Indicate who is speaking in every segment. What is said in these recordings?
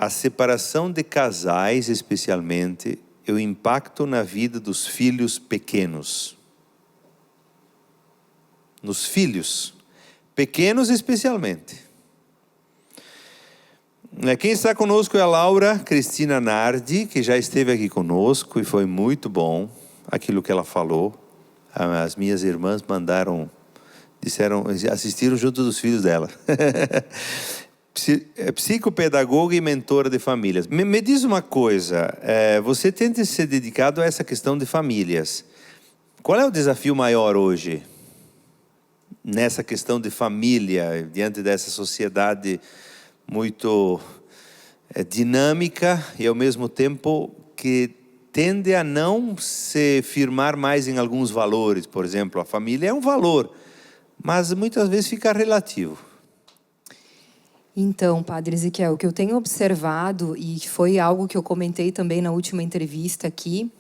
Speaker 1: a separação de casais, especialmente, e o impacto na vida dos filhos pequenos. Nos filhos pequenos, especialmente. Quem está conosco é a Laura Cristina Nardi, que já esteve aqui conosco e foi muito bom aquilo que ela falou. As minhas irmãs assistiram junto dos filhos dela. Psicopedagoga e mentora de famílias. Me diz uma coisa, você tem se dedicado a essa questão de famílias. Qual é o desafio maior hoje? Nessa questão de família, diante dessa sociedade muito dinâmica e ao mesmo tempo que tende a não se firmar mais em alguns valores. Por exemplo, a família é um valor, mas muitas vezes fica relativo.
Speaker 2: Então, Padre Ezequiel, o que eu tenho observado, e foi algo que eu comentei também na última entrevista aqui,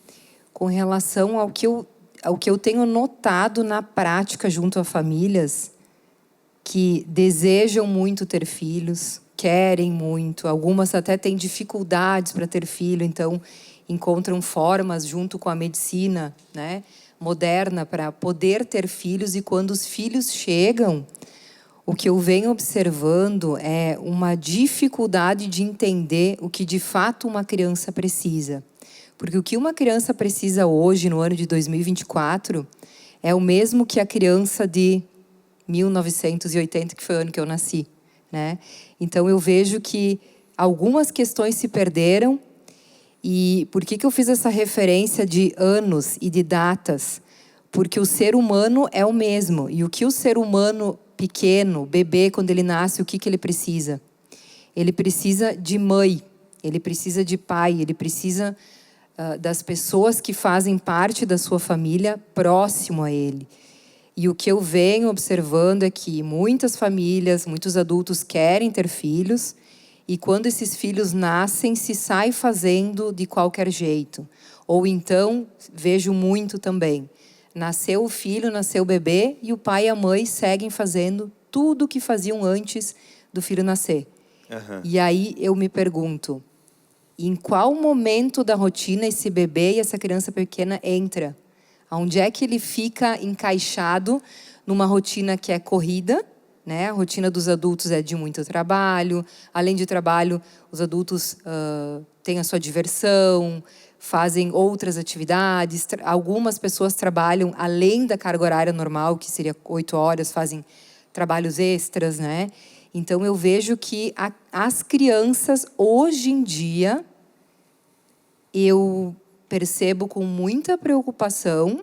Speaker 2: com relação ao que eu tenho notado na prática junto a famílias que desejam muito ter filhos, querem muito, algumas até têm dificuldades para ter filho, então encontram formas junto com a medicina, né, moderna para poder ter filhos, e quando os filhos chegam, o que eu venho observando é uma dificuldade de entender o que de fato uma criança precisa. Porque o que uma criança precisa hoje, no ano de 2024, é o mesmo que a criança de 1980, que foi o ano que eu nasci, né? Então eu vejo que algumas questões se perderam. E por que eu fiz essa referência de anos e de datas? Porque o ser humano é o mesmo. E o que o ser humano pequeno, bebê, quando ele nasce, o que ele precisa? Ele precisa de mãe, ele precisa de pai, ele precisa das pessoas que fazem parte da sua família próximo a ele. E o que eu venho observando é que muitas famílias, muitos adultos querem ter filhos, e quando esses filhos nascem, se sai fazendo de qualquer jeito. Ou então, vejo muito também, nasceu o filho, nasceu o bebê, e o pai e a mãe seguem fazendo tudo o que faziam antes do filho nascer. Uhum. E aí eu me pergunto, em qual momento da rotina esse bebê e essa criança pequena entra? Onde é que ele fica encaixado numa rotina que é corrida, né? A rotina dos adultos é de muito trabalho. Além de trabalho, os adultos têm a sua diversão, fazem outras atividades. Algumas pessoas trabalham além da carga horária normal, que seria 8 horas, fazem trabalhos extras, né? Então, eu vejo que as crianças, hoje em dia, eu percebo com muita preocupação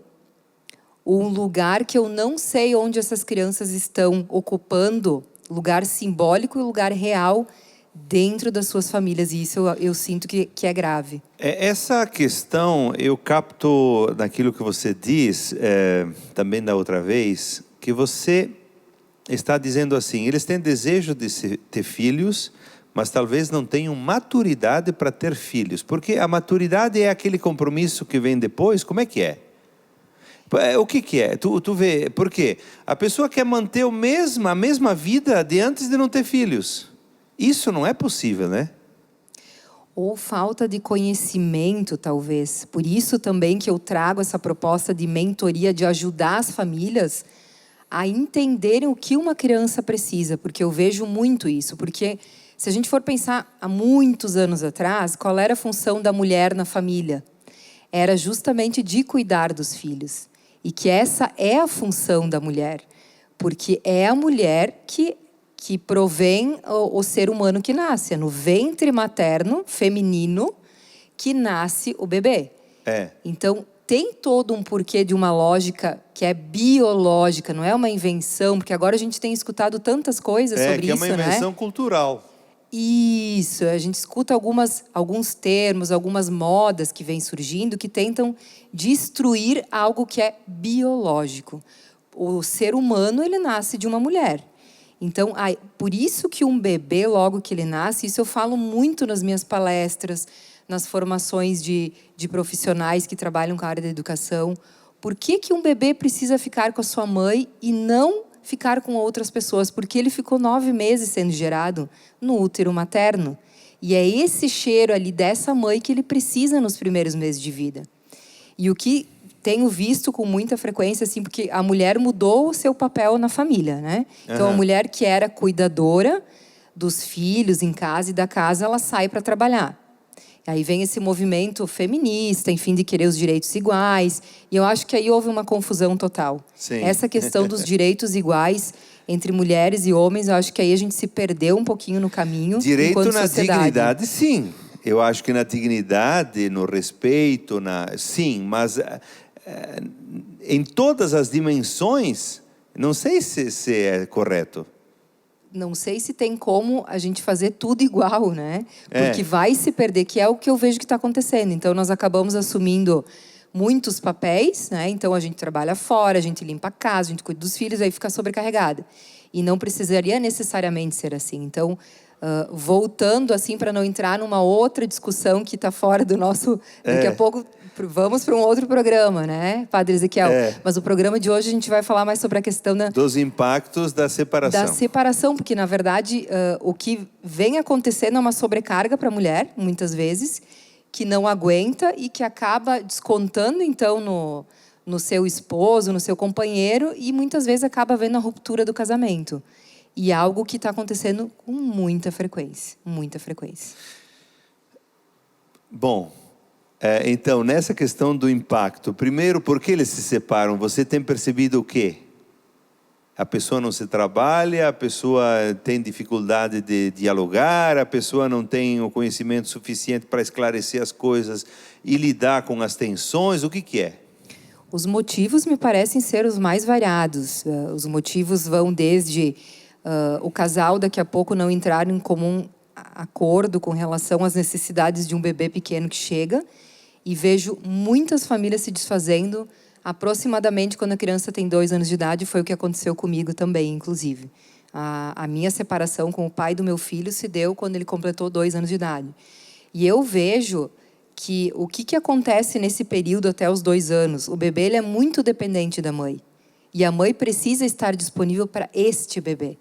Speaker 2: um lugar que eu não sei onde essas crianças estão ocupando, lugar simbólico e lugar real dentro das suas famílias. E isso eu sinto que é grave.
Speaker 1: Essa questão, eu capto naquilo que você diz, também da outra vez, que você está dizendo assim, eles têm desejo de ter filhos, mas talvez não tenham maturidade para ter filhos. Porque a maturidade é aquele compromisso que vem depois. Como é que é? O que é? Tu vê, por quê? A pessoa quer manter a mesma vida de antes de não ter filhos. Isso não é possível, né?
Speaker 2: Ou falta de conhecimento, talvez. Por isso também que eu trago essa proposta de mentoria, de ajudar as famílias a entenderem o que uma criança precisa. Porque eu vejo muito isso. Porque se a gente for pensar há muitos anos atrás, qual era a função da mulher na família? Era justamente de cuidar dos filhos. E que essa é a função da mulher. Porque é a mulher que provém o ser humano que nasce. É no ventre materno, feminino, que nasce o bebê. Então, tem todo um porquê de uma lógica que é biológica, não é uma invenção, porque agora a gente tem escutado tantas coisas sobre isso, né?
Speaker 1: É, que é uma invenção cultural.
Speaker 2: Isso, a gente escuta alguns termos, algumas modas que vêm surgindo que tentam destruir algo que é biológico. O ser humano, ele nasce de uma mulher. Então, por isso que um bebê, logo que ele nasce, isso eu falo muito nas minhas palestras, nas formações de profissionais que trabalham com a área da educação. Por que um bebê precisa ficar com a sua mãe e não ficar com outras pessoas? Porque ele ficou 9 meses sendo gerado no útero materno. E é esse cheiro ali dessa mãe que ele precisa nos primeiros meses de vida. E o que tenho visto com muita frequência, assim, porque a mulher mudou o seu papel na família, né? Então, a mulher que era cuidadora dos filhos em casa e da casa, ela sai para trabalhar. Aí vem esse movimento feminista, enfim, de querer os direitos iguais. E eu acho que aí houve uma confusão total.
Speaker 1: Sim.
Speaker 2: Essa questão dos direitos iguais entre mulheres e homens, eu acho que aí a gente se perdeu um pouquinho no caminho.
Speaker 1: Direito
Speaker 2: enquanto
Speaker 1: na
Speaker 2: sociedade.
Speaker 1: dignidade, sim. Eu acho que na dignidade, no respeito, sim. Mas em todas as dimensões, não sei se é correto.
Speaker 2: Não sei se tem como a gente fazer tudo igual, né? Porque vai se perder, que é o que eu vejo que está acontecendo. Então, nós acabamos assumindo muitos papéis, né? Então, a gente trabalha fora, a gente limpa a casa, a gente cuida dos filhos, aí fica sobrecarregada. E não precisaria necessariamente ser assim. Então, voltando assim, para não entrar numa outra discussão que está fora do nosso... Daqui a pouco... Vamos para um outro programa, né, Padre Ezequiel? Mas o programa de hoje a gente vai falar mais sobre a questão
Speaker 1: dos impactos da separação.
Speaker 2: Da separação, porque, na verdade, o que vem acontecendo é uma sobrecarga para a mulher, muitas vezes, que não aguenta e que acaba descontando, então, no seu esposo, no seu companheiro, e muitas vezes acaba vendo a ruptura do casamento. E é algo que está acontecendo com muita frequência, muita frequência.
Speaker 1: Bom... então, nessa questão do impacto, primeiro, por que eles se separam? Você tem percebido o quê? A pessoa não se trabalha, a pessoa tem dificuldade de dialogar, a pessoa não tem o conhecimento suficiente para esclarecer as coisas e lidar com as tensões, o que é?
Speaker 2: Os motivos me parecem ser os mais variados. Os motivos vão desde o casal daqui a pouco não entrar em comum acordo com relação às necessidades de um bebê pequeno que chega, e vejo muitas famílias se desfazendo aproximadamente quando a criança tem 2 anos de idade. Foi o que aconteceu comigo também, inclusive. A minha separação com o pai do meu filho se deu quando ele completou 2 anos de idade. E eu vejo que o que acontece nesse período até os 2 anos, o bebê ele é muito dependente da mãe. E a mãe precisa estar disponível para este bebê.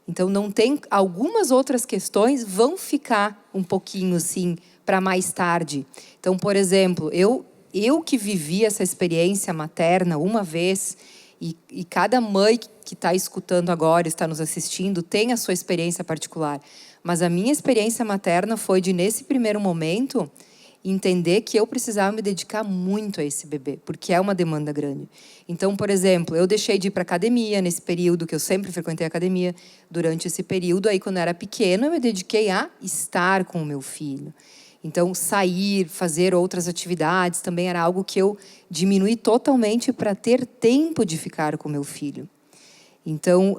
Speaker 2: Então, não tem... Algumas outras questões vão ficar um pouquinho, assim, para mais tarde. Então, por exemplo, eu que vivi essa experiência materna uma vez, e cada mãe que está escutando agora, está nos assistindo, tem a sua experiência particular. Mas a minha experiência materna foi de, nesse primeiro momento, entender que eu precisava me dedicar muito a esse bebê, porque é uma demanda grande. Então, por exemplo, eu deixei de ir para a academia nesse período, que eu sempre frequentei a academia. Durante esse período, aí, quando eu era pequena, eu me dediquei a estar com o meu filho. Então, sair, fazer outras atividades, também era algo que eu diminuí totalmente para ter tempo de ficar com o meu filho. Então,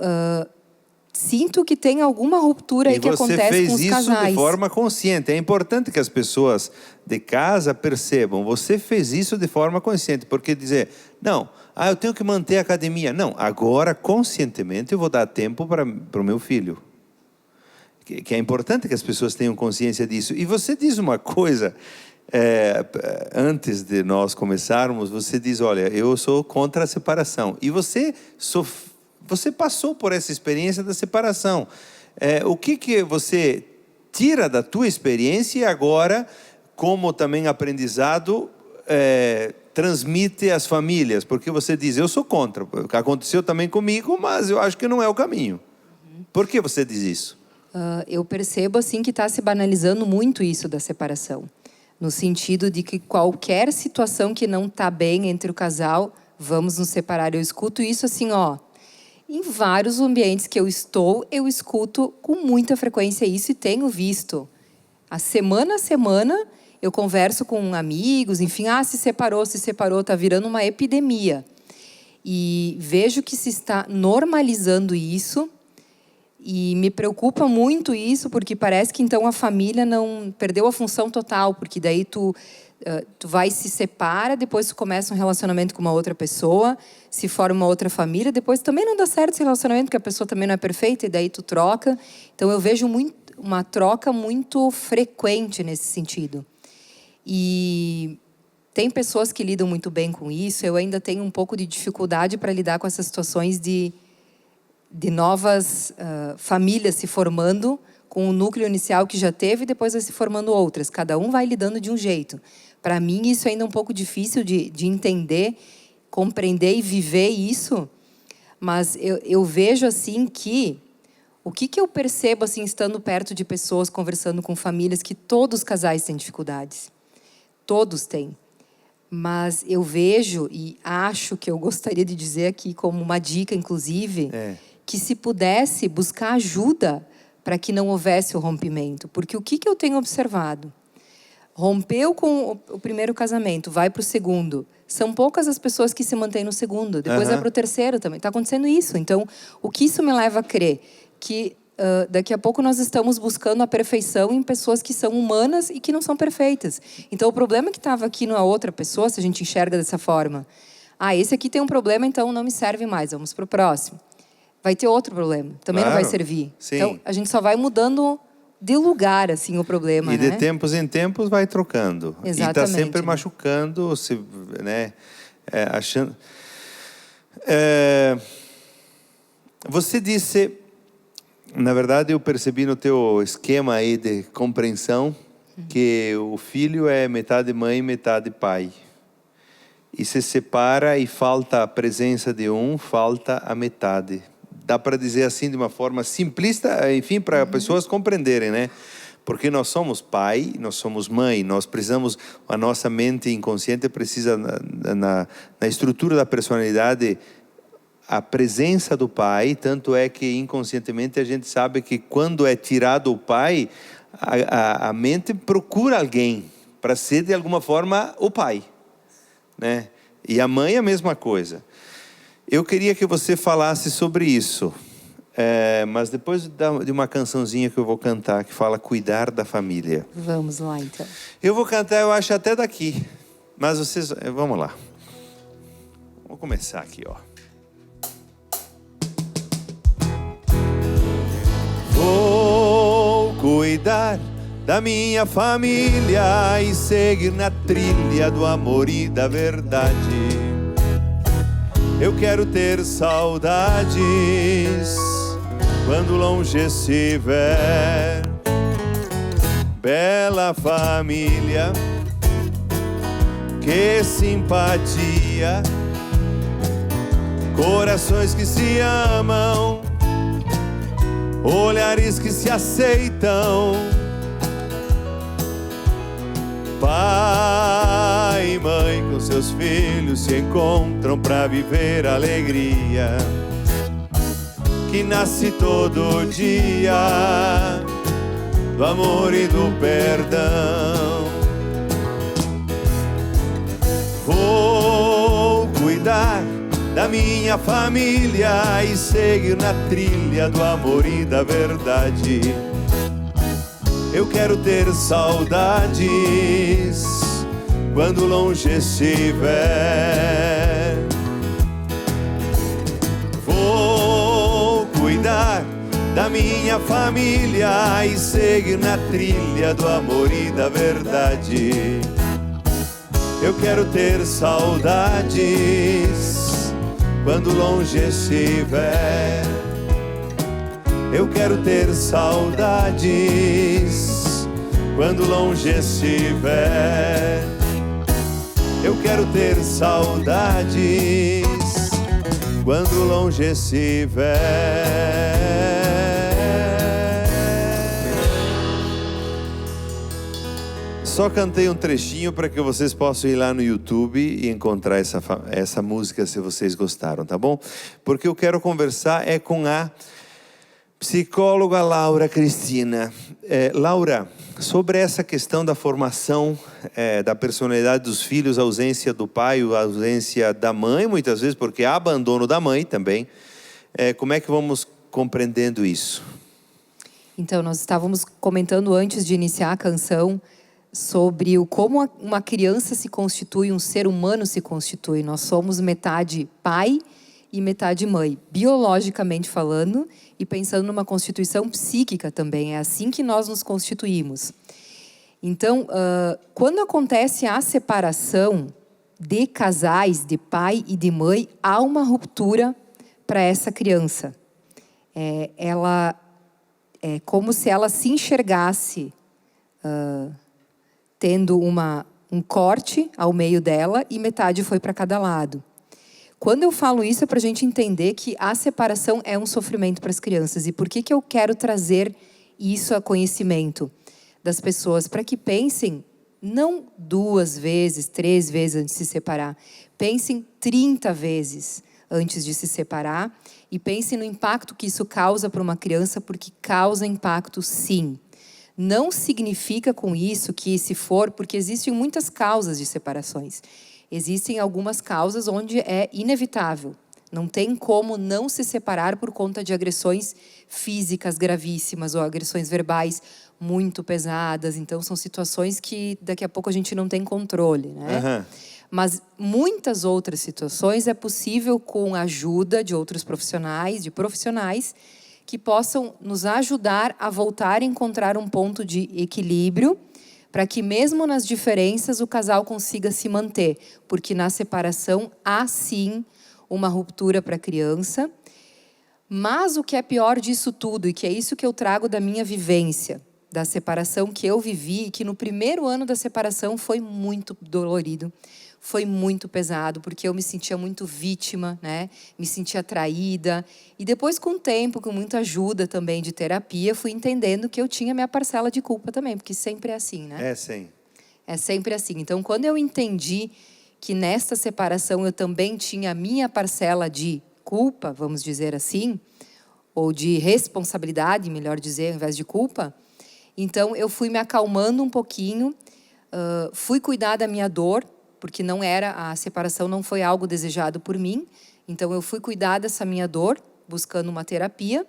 Speaker 2: sinto que tem alguma ruptura aí que acontece com os casais.
Speaker 1: E você fez isso de forma consciente. É importante que as pessoas de casa percebam. Você fez isso de forma consciente. Porque dizer, não, eu tenho que manter a academia. Não, agora, conscientemente, eu vou dar tempo para o meu filho. Que é importante que as pessoas tenham consciência disso. E você diz uma coisa, antes de nós começarmos, você diz, olha, eu sou contra a separação. E você passou por essa experiência da separação. O que você tira da tua experiência e agora, como também aprendizado, transmite às famílias? Porque você diz, eu sou contra. Aconteceu também comigo, mas eu acho que não é o caminho. Por que você diz isso?
Speaker 2: Eu percebo assim que está se banalizando muito isso da separação. No sentido de que qualquer situação que não está bem entre o casal, vamos nos separar. Eu escuto isso assim, em vários ambientes que eu escuto com muita frequência isso e tenho visto. A semana, eu converso com amigos, enfim, se separou, está virando uma epidemia. E vejo que se está normalizando isso, e me preocupa muito isso, porque parece que então a família não perdeu a função total, porque daí tu vai se separa, depois tu começa um relacionamento com uma outra pessoa, se forma uma outra família, depois também não dá certo esse relacionamento, porque a pessoa também não é perfeita, e daí tu troca. Então eu vejo uma troca muito frequente nesse sentido. E tem pessoas que lidam muito bem com isso, eu ainda tenho um pouco de dificuldade para lidar com essas situações de novas famílias se formando com o núcleo inicial que já teve e depois vai se formando outras. Cada um vai lidando de um jeito. Para mim, isso ainda é um pouco difícil de entender, compreender e viver isso. Mas eu vejo, assim, que... O que eu percebo, assim, estando perto de pessoas, conversando com famílias, que todos os casais têm dificuldades. Todos têm. Mas eu vejo e acho que eu gostaria de dizer aqui, como uma dica, inclusive, que se pudesse buscar ajuda para que não houvesse o rompimento. Porque o que eu tenho observado? Rompeu com o primeiro casamento, vai para o segundo. São poucas as pessoas que se mantêm no segundo. Depois vai para o terceiro também. Está acontecendo isso. Então, o que isso me leva a crer? Que daqui a pouco nós estamos buscando a perfeição em pessoas que são humanas e que não são perfeitas. Então, o problema que estava aqui na outra pessoa, se a gente enxerga dessa forma, esse aqui tem um problema, então não me serve mais, vamos para o próximo. Vai ter outro problema, também não vai servir.
Speaker 1: Sim.
Speaker 2: Então, a gente só vai mudando de lugar, assim, o problema,
Speaker 1: E de tempos em tempos vai trocando.
Speaker 2: Exatamente.
Speaker 1: E está sempre machucando, né? Achando... Você disse... Na verdade, eu percebi no teu esquema aí de compreensão que o filho é metade mãe, metade pai. E se separa e falta a presença de um, falta a metade. Dá para dizer assim de uma forma simplista, enfim, para pessoas compreenderem, né? Porque nós somos pai, nós somos mãe, nós precisamos, a nossa mente inconsciente precisa, na estrutura da personalidade, a presença do pai, tanto é que inconscientemente a gente sabe que quando é tirado o pai, a mente procura alguém para ser de alguma forma o pai, né? E a mãe é a mesma coisa. Eu queria que você falasse sobre isso, mas depois de uma cançãozinha que eu vou cantar, que fala cuidar da família.
Speaker 2: Vamos lá, então.
Speaker 1: Eu vou cantar, eu acho, até daqui, mas vocês, vamos lá. Vou começar aqui, ó. Vou cuidar da minha família e seguir na trilha do amor e da verdade. Eu quero ter saudades quando longe estiver. Bela família, que simpatia, corações que se amam, olhares que se aceitam. Pai e mãe com seus filhos se encontram para viver a alegria que nasce todo dia do amor e do perdão. Vou cuidar da minha família e seguir na trilha do amor e da verdade. Eu quero ter saudades quando longe estiver. Vou cuidar da minha família e seguir na trilha do amor e da verdade. Eu quero ter saudades quando longe estiver. Eu quero ter saudades quando longe estiver. Eu quero ter saudades quando longe estiver. Só cantei um trechinho para que vocês possam ir lá no YouTube e encontrar essa música se vocês gostaram, tá bom? Porque eu quero conversar com a psicóloga Laura Cristina. Laura, sobre essa questão da formação da personalidade dos filhos, a ausência do pai, a ausência da mãe, muitas vezes, porque há abandono da mãe também. Como é que vamos compreendendo isso?
Speaker 2: Então, nós estávamos comentando antes de iniciar a canção sobre como uma criança se constitui, um ser humano se constitui. Nós somos metade pai e metade mãe, biologicamente falando, e pensando numa constituição psíquica também. É assim que nós nos constituímos. Então, quando acontece a separação de casais, de pai e de mãe, há uma ruptura para essa criança. É como se ela se enxergasse tendo um corte ao meio dela e metade foi para cada lado. Quando eu falo isso é para a gente entender que a separação é um sofrimento para as crianças. E por que eu quero trazer isso a conhecimento das pessoas? Para que pensem não 2 vezes, 3 vezes antes de se separar. Pensem 30 vezes antes de se separar. E pensem no impacto que isso causa para uma criança, porque causa impacto sim. Não significa com isso que se for, porque existem muitas causas de separações. Existem algumas causas onde é inevitável. Não tem como não se separar por conta de agressões físicas gravíssimas ou agressões verbais muito pesadas. Então, são situações que daqui a pouco a gente não tem controle, né?
Speaker 1: Aham.
Speaker 2: Mas muitas outras situações é possível com a ajuda de outros profissionais, de profissionais, que possam nos ajudar a voltar a encontrar um ponto de equilíbrio para que mesmo nas diferenças o casal consiga se manter, porque na separação há sim uma ruptura para a criança. Mas o que é pior disso tudo, e que é isso que eu trago da minha vivência, da separação que eu vivi, e que no primeiro ano da separação foi muito dolorido, foi muito pesado, porque eu me sentia muito vítima, né? Me sentia traída. E depois, com o tempo, com muita ajuda também de terapia, fui entendendo que eu tinha minha parcela de culpa também, porque sempre é assim, né?
Speaker 1: É, sim.
Speaker 2: É sempre assim. Então, quando eu entendi que nesta separação eu também tinha a minha parcela de culpa, vamos dizer assim, ou de responsabilidade, melhor dizer, ao invés de culpa, então eu fui me acalmando um pouquinho, fui cuidar da minha dor, porque a separação não foi algo desejado por mim, então eu fui cuidar dessa minha dor, buscando uma terapia,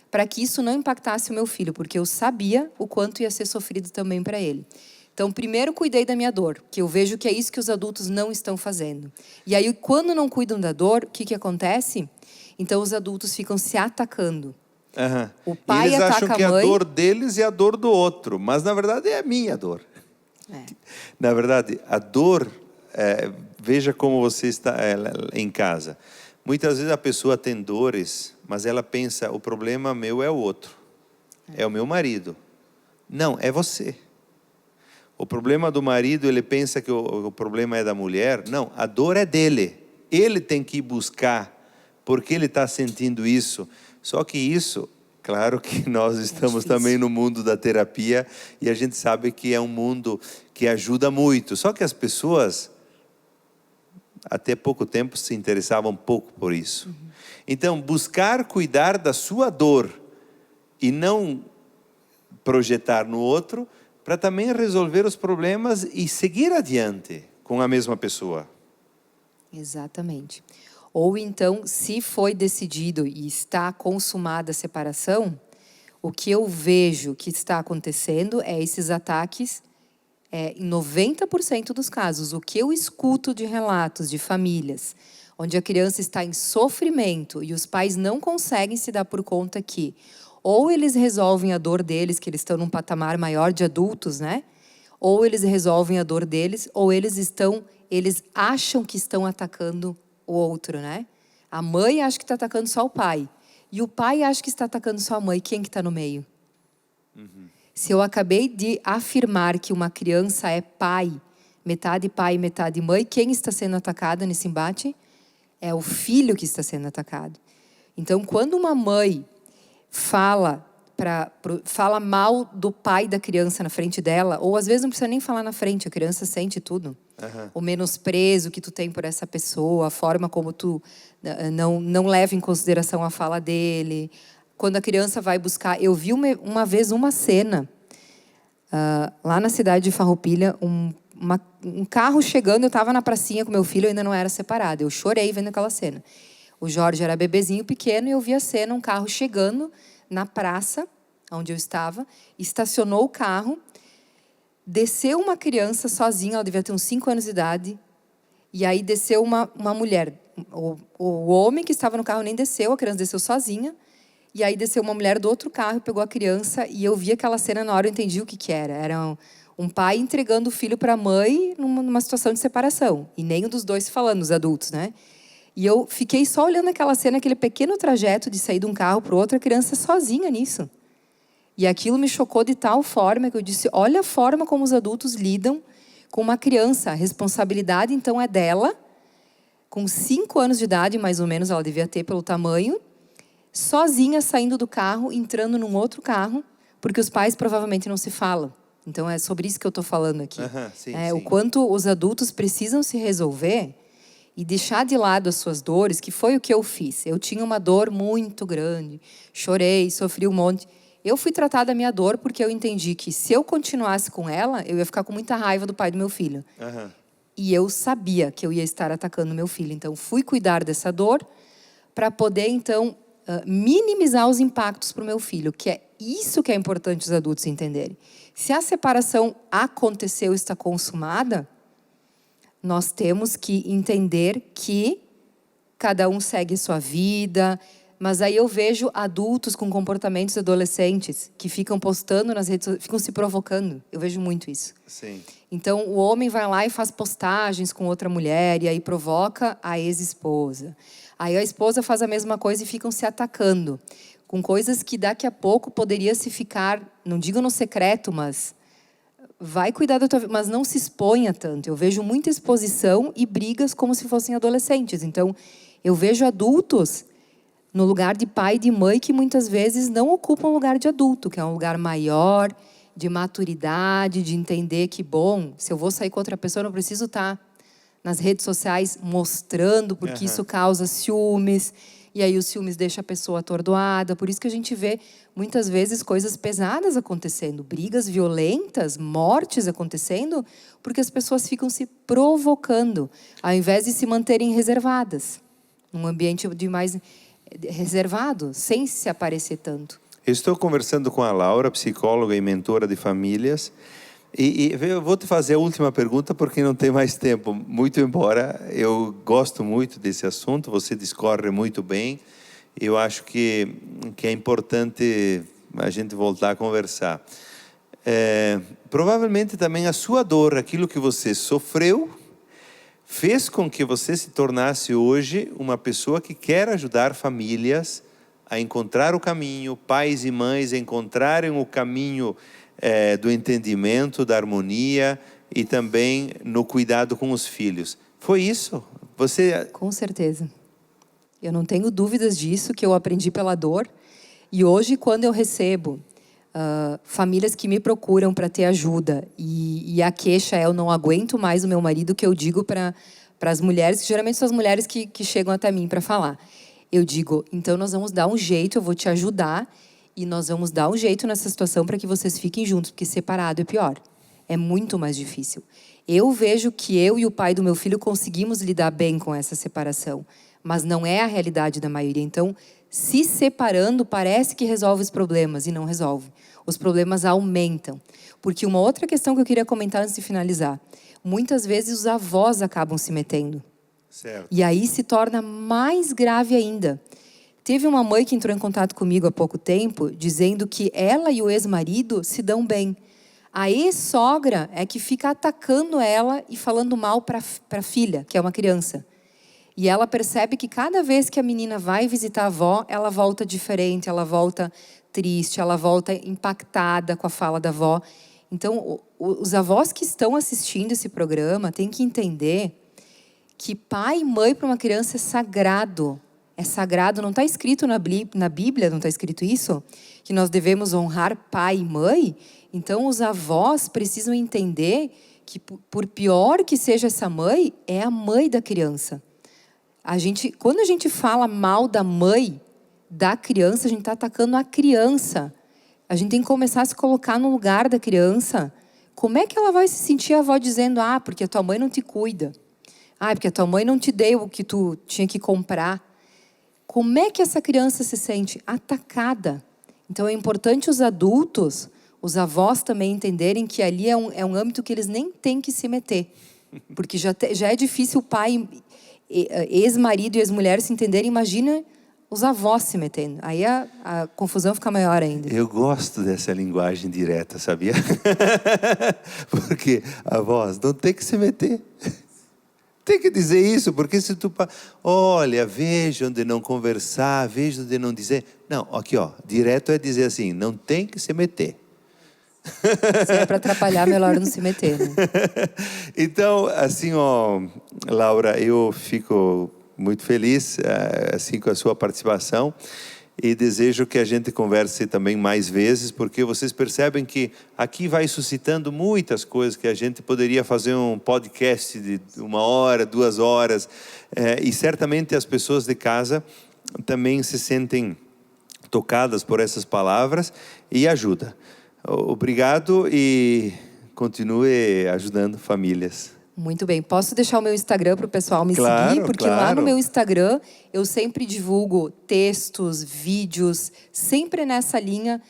Speaker 2: para que isso não impactasse o meu filho, porque eu sabia o quanto ia ser sofrido também para ele. Então, primeiro cuidei da minha dor, que eu vejo que é isso que os adultos não estão fazendo. E aí, quando não cuidam da dor, o que acontece? Então, os adultos ficam se atacando.
Speaker 1: Aham.
Speaker 2: O
Speaker 1: E
Speaker 2: pai
Speaker 1: eles acham
Speaker 2: ataca
Speaker 1: que
Speaker 2: a mãe.
Speaker 1: a dor deles é a dor do outro, mas na verdade é a minha dor. Na verdade, a dor, veja como você está em casa. Muitas vezes a pessoa tem dores, mas ela pensa, o problema meu é o outro. É o meu marido. Não, é você. O problema do marido, ele pensa que o problema é da mulher. Não, a dor é dele. Ele tem que ir buscar, porque ele está sentindo isso. Só que isso, claro que nós estamos também no mundo da terapia, e a gente sabe que é um mundo que ajuda muito. Só que as pessoas, até pouco tempo, se interessavam pouco por isso. Então, buscar cuidar da sua dor e não projetar no outro, para também resolver os problemas e seguir adiante com a mesma pessoa.
Speaker 2: Exatamente. Ou então, se foi decidido e está consumada a separação, o que eu vejo que está acontecendo é esses ataques, em 90% dos casos. O que eu escuto de relatos de famílias onde a criança está em sofrimento e os pais não conseguem se dar por conta que ou eles resolvem a dor deles, que eles estão num patamar maior de adultos, né? Ou eles resolvem a dor deles, ou eles acham que estão atacando o outro, né? A mãe acha que está atacando só o pai. E o pai acha que está atacando só a mãe. Quem que está no meio? Se eu acabei de afirmar que uma criança é pai, metade mãe, quem está sendo atacado nesse embate? É o filho que está sendo atacado. Então, quando uma mãe fala mal do pai da criança na frente dela, ou às vezes não precisa nem falar na frente, a criança sente tudo. O menosprezo que tu tem por essa pessoa, a forma como tu não leva em consideração a fala dele. Quando a criança vai buscar... Eu vi uma vez uma cena, lá na cidade de Farroupilha, um carro chegando, eu estava na pracinha com meu filho, eu ainda não era separada. Eu chorei vendo aquela cena. O Jorge era bebezinho pequeno e eu vi a cena, um carro chegando na praça, onde eu estava, estacionou o carro, desceu uma criança sozinha, ela devia ter uns 5 anos de idade, e aí desceu uma mulher. O homem que estava no carro nem desceu, a criança desceu sozinha, e aí desceu uma mulher do outro carro, pegou a criança, e eu vi aquela cena, na hora eu entendi o que era. Era um pai entregando o filho para a mãe numa situação de separação, e nem um dos dois falando, os adultos, né? E eu fiquei só olhando aquela cena, aquele pequeno trajeto de sair de um carro para o outro, a criança sozinha nisso. E aquilo me chocou de tal forma que eu disse, olha a forma como os adultos lidam com uma criança. A responsabilidade, então, é dela. Com 5 anos de idade, mais ou menos, ela devia ter pelo tamanho, sozinha saindo do carro, entrando num outro carro, porque os pais provavelmente não se falam. Então, é sobre isso que eu estou falando aqui.
Speaker 1: Sim,
Speaker 2: O
Speaker 1: sim.
Speaker 2: quanto os adultos precisam se resolver e deixar de lado as suas dores, que foi o que eu fiz. Eu tinha uma dor muito grande, chorei, sofri um monte. Eu fui tratar da minha dor porque eu entendi que se eu continuasse com ela, eu ia ficar com muita raiva do pai do meu filho. E eu sabia que eu ia estar atacando meu filho. Então, fui cuidar dessa dor para poder, então, minimizar os impactos para o meu filho, que é isso que é importante os adultos entenderem. Se a separação aconteceu, está consumada, nós temos que entender que cada um segue sua vida, mas aí eu vejo adultos com comportamentos adolescentes que ficam postando nas redes sociais, ficam se provocando. Eu vejo muito isso.
Speaker 1: Sim.
Speaker 2: Então, o homem vai lá e faz postagens com outra mulher e aí provoca a ex-esposa. Aí a esposa faz a mesma coisa e ficam se atacando com coisas que daqui a pouco poderia se ficar, não digo no secreto, mas vai cuidar da tua vida, mas não se exponha tanto. Eu vejo muita exposição e brigas como se fossem adolescentes. Então, eu vejo adultos no lugar de pai e de mãe que muitas vezes não ocupam o lugar de adulto, que é um lugar maior, de maturidade, de entender que, bom, se eu vou sair com outra pessoa, eu não preciso estar nas redes sociais mostrando, porque isso causa ciúmes, e aí os ciúmes deixam a pessoa atordoada. Por isso que a gente vê, muitas vezes, coisas pesadas acontecendo, brigas violentas, mortes acontecendo, porque as pessoas ficam se provocando, ao invés de se manterem reservadas, num ambiente de mais reservado, sem se aparecer tanto.
Speaker 1: Eu estou conversando com a Laura, psicóloga e mentora de famílias, e eu vou te fazer a última pergunta porque não tem mais tempo. Muito embora eu gosto muito desse assunto, você discorre muito bem. Eu acho que é importante a gente voltar a conversar. Provavelmente também a sua dor, aquilo que você sofreu, fez com que você se tornasse hoje uma pessoa que quer ajudar famílias a encontrar o caminho, pais e mães a encontrarem o caminho do entendimento, da harmonia e também no cuidado com os filhos. Foi isso? Você...
Speaker 2: Com certeza. Eu não tenho dúvidas disso, que eu aprendi pela dor. E hoje, quando eu recebo famílias que me procuram para ter ajuda e a queixa é eu não aguento mais o meu marido, que eu digo para as mulheres, que geralmente são as mulheres que chegam até mim para falar. Eu digo, então nós vamos dar um jeito, eu vou te ajudar e nós vamos dar um jeito nessa situação para que vocês fiquem juntos, porque separado é pior. É muito mais difícil. Eu vejo que eu e o pai do meu filho conseguimos lidar bem com essa separação, mas não é a realidade da maioria. Então, se separando, parece que resolve os problemas e não resolve. Os problemas aumentam. Porque uma outra questão que eu queria comentar antes de finalizar. Muitas vezes os avós acabam se metendo.
Speaker 1: Certo.
Speaker 2: E aí se torna mais grave ainda. Teve uma mãe que entrou em contato comigo há pouco tempo, dizendo que ela e o ex-marido se dão bem. A ex-sogra é que fica atacando ela e falando mal para a filha, que é uma criança. E ela percebe que cada vez que a menina vai visitar a avó, ela volta diferente, ela volta triste, ela volta impactada com a fala da avó. Então, os avós que estão assistindo esse programa têm que entender que pai e mãe para uma criança é sagrado. É sagrado, não está escrito na Bíblia, não está escrito isso? Que nós devemos honrar pai e mãe? Então, os avós precisam entender que, por pior que seja essa mãe, é a mãe da criança. Quando a gente fala mal da mãe da criança, a gente está atacando a criança. A gente tem que começar a se colocar no lugar da criança. Como é que ela vai se sentir a avó dizendo, porque a tua mãe não te cuida? Porque a tua mãe não te deu o que tu tinha que comprar? Como é que essa criança se sente? Atacada. Então, é importante os adultos, os avós também entenderem que ali é um âmbito que eles nem têm que se meter. Porque já é difícil o pai, ex-marido e ex-mulher se entenderem. Imagina os avós se metendo. Aí a confusão fica maior ainda.
Speaker 1: Eu gosto dessa linguagem direta, sabia? Porque avós não tem que se meter. Tem que dizer isso, porque se tu... Olha, veja onde não conversar, veja onde não dizer. Não, aqui ó, direto é dizer assim, não tem que se meter.
Speaker 2: Se é para atrapalhar, melhor não se meter, né?
Speaker 1: Então, assim, ó, Laura, eu fico muito feliz assim, com a sua participação e desejo que a gente converse também mais vezes, porque vocês percebem que aqui vai suscitando muitas coisas que a gente poderia fazer um podcast de 1 hora, 2 horas, e certamente as pessoas de casa também se sentem tocadas por essas palavras e ajuda. Obrigado e continue ajudando famílias.
Speaker 2: Muito bem. Posso deixar o meu Instagram para o pessoal me
Speaker 1: Claro,
Speaker 2: seguir? Porque lá no meu Instagram eu sempre divulgo textos, vídeos, sempre nessa linha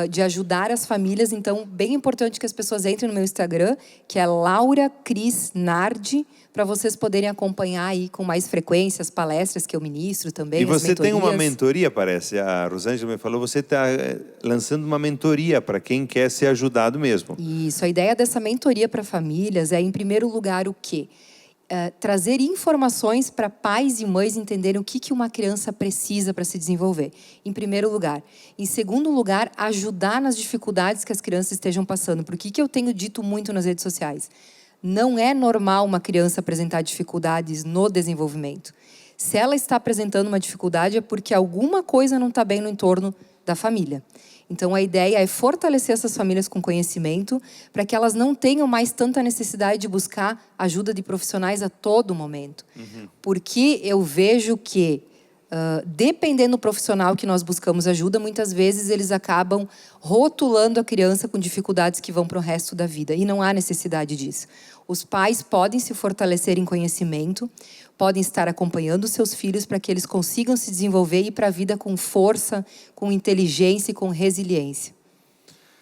Speaker 2: de ajudar as famílias. Então, bem importante que as pessoas entrem no meu Instagram, que é Laura Cris Nardi, para vocês poderem acompanhar aí com mais frequência as palestras que eu ministro também.
Speaker 1: E você tem uma mentoria, parece, a Rosângela me falou, você está lançando uma mentoria para quem quer ser ajudado mesmo.
Speaker 2: Isso, a ideia dessa mentoria para famílias é, em primeiro lugar, o quê? Trazer informações para pais e mães entenderem o que uma criança precisa para se desenvolver, em primeiro lugar. Em segundo lugar, ajudar nas dificuldades que as crianças estejam passando. Por que eu tenho dito muito nas redes sociais? Não é normal uma criança apresentar dificuldades no desenvolvimento. Se ela está apresentando uma dificuldade, é porque alguma coisa não está bem no entorno da família. Então, a ideia é fortalecer essas famílias com conhecimento para que elas não tenham mais tanta necessidade de buscar ajuda de profissionais a todo momento. Porque eu vejo que, dependendo do profissional que nós buscamos ajuda, muitas vezes eles acabam rotulando a criança com dificuldades que vão para o resto da vida. E não há necessidade disso. Os pais podem se fortalecer em conhecimento, podem estar acompanhando os seus filhos para que eles consigam se desenvolver e ir para a vida com força, com inteligência e com resiliência.